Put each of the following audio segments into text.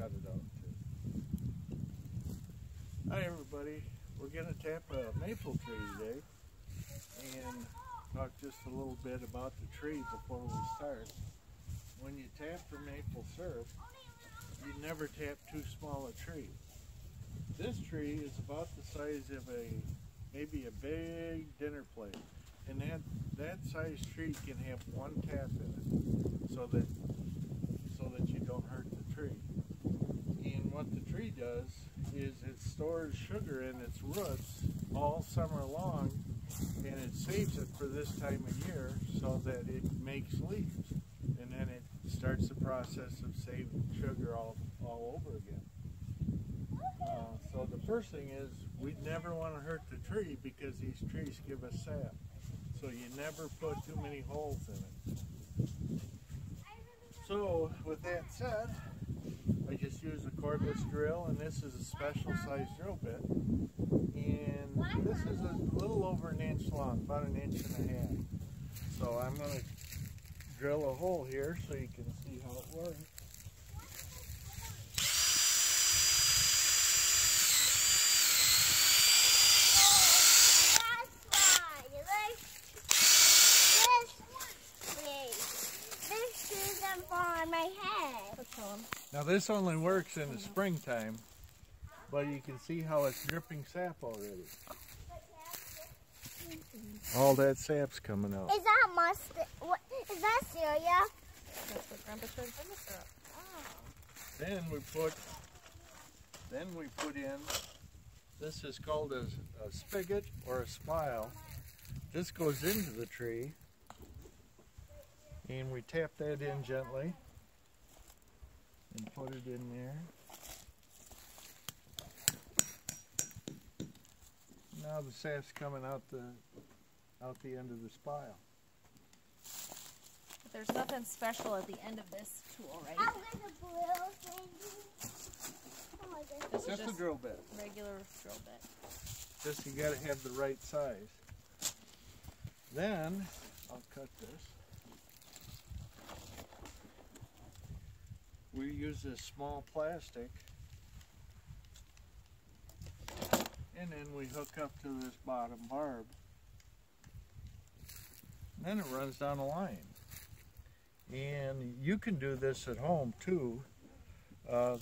cut it out too. Hi everybody, we're going to tap a maple tree today and talk just a little bit about the tree before we start. When you tap for maple syrup, you never tap too small a tree. This tree is about the size of maybe a big dinner plate, and that size tree can have one tap in it so that you don't hurt the tree. And what the tree does is it stores sugar in its roots all summer long, and it saves it for this time of year so that it makes leaves, and then it starts the process of saving sugar all over again. So the first thing is we never want to hurt the tree because these trees give us sap. So you never put too many holes in it. So with that said, I just use a cordless drill, and this is a special size drill bit. And this is a little over an inch long, about an inch and a half. So I'm going to drill a hole here so you can see how it works. Now this only works in the springtime, but you can see how it's dripping sap already. All that sap's coming out. Is that mustard? What is that, Celia? That's what Grandpa turns into syrup. Oh. Then we put in, this is called a spigot or a spile. This goes into the tree, and we tap that in gently and put it in there. Now the sap's coming out the end of the spile. But there's nothing special at the end of this tool, right? I'm gonna blow things. Oh my goodness. This is Just a drill bit. Regular drill bit. Just you gotta have the right size. Then I'll cut this. We use this small plastic, and then we hook up to this bottom barb. And then it runs down a line. And you can do this at home too.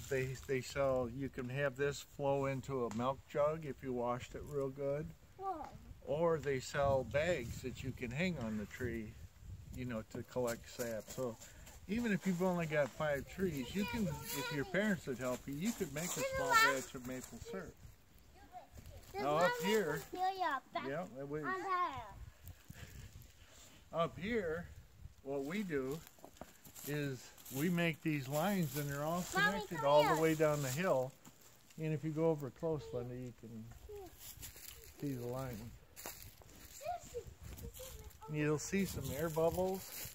They sell, you can have this flow into a milk jug if you washed it real good. Whoa. Or they sell bags that you can hang on the tree, you know, to collect sap. So even if you've only got 5 trees, you can, if your parents would help you, you could make a small batch of maple syrup. Now up here, yeah, up here, what we do is we make these lines, and they're all connected all the way down the hill. And if you go over close, Linda, you can see the line. You'll see some air bubbles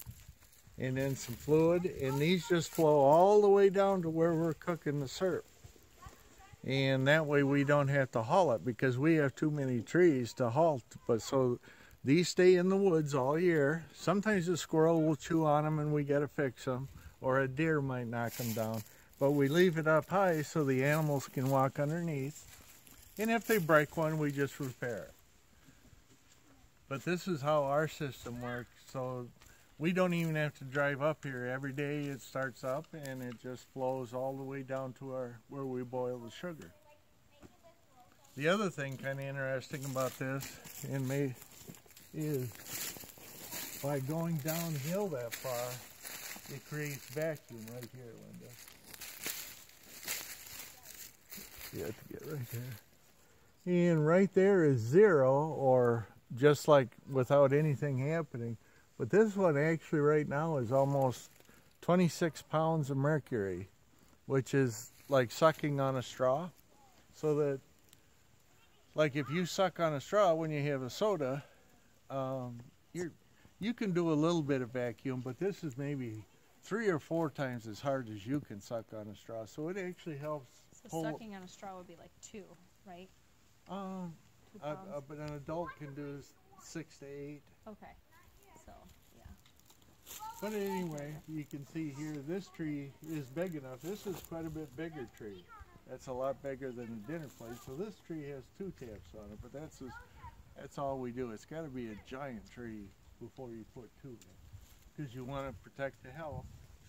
and then some fluid, and these just flow all the way down to where we're cooking the syrup. And that way we don't have to haul it because we have too many trees to haul. But so these stay in the woods all year. Sometimes a squirrel will chew on them and we gotta fix them, or a deer might knock them down. But we leave it up high so the animals can walk underneath. And if they break one, we just repair it. But this is how our system works. So we don't even have to drive up here. Every day it starts up and it just flows all the way down to where we boil the sugar. The other thing kind of interesting about this is by going downhill that far, it creates vacuum right here, Linda. You have to get right there. And right there is 0, or just like without anything happening. But this one actually right now is almost 26 pounds of mercury, which is like sucking on a straw. So that, like if you suck on a straw when you have a soda, you can do a little bit of vacuum, but this is maybe 3 or 4 times as hard as you can suck on a straw. So it actually helps. So sucking on a straw would be like 2, right? 2 pounds. But an adult can do 6 to 8. Okay. So, yeah. But anyway, you can see here, this tree is big enough. This is quite a bit bigger tree. That's a lot bigger than the dinner plate. So this tree has 2 taps on it, but that's all we do. It's got to be a giant tree before you put 2 in, because you want to protect the health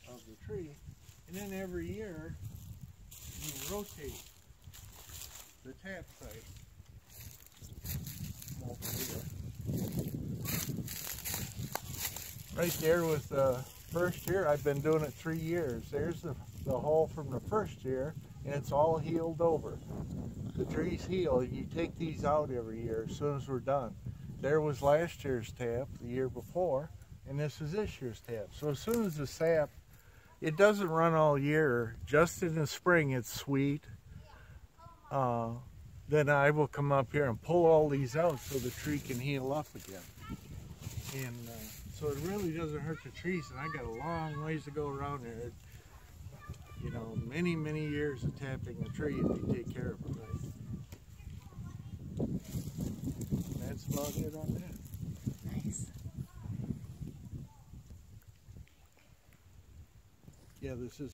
of the tree. And then every year, you rotate the tap site. Right there was the first year. I've been doing it 3 years. There's the hole from the first year, and it's all healed over. The trees heal. You take these out every year as soon as we're done. There was last year's tap, the year before, and this is this year's tap. So as soon as the sap, it doesn't run all year. Just in the spring, it's sweet. Then I will come up here and pull all these out so the tree can heal up again. And so it really doesn't hurt the trees, and I got a long ways to go around there. You know, many, many years of tapping a tree if you take care of it right. That's about it on that. Nice. Yeah, this is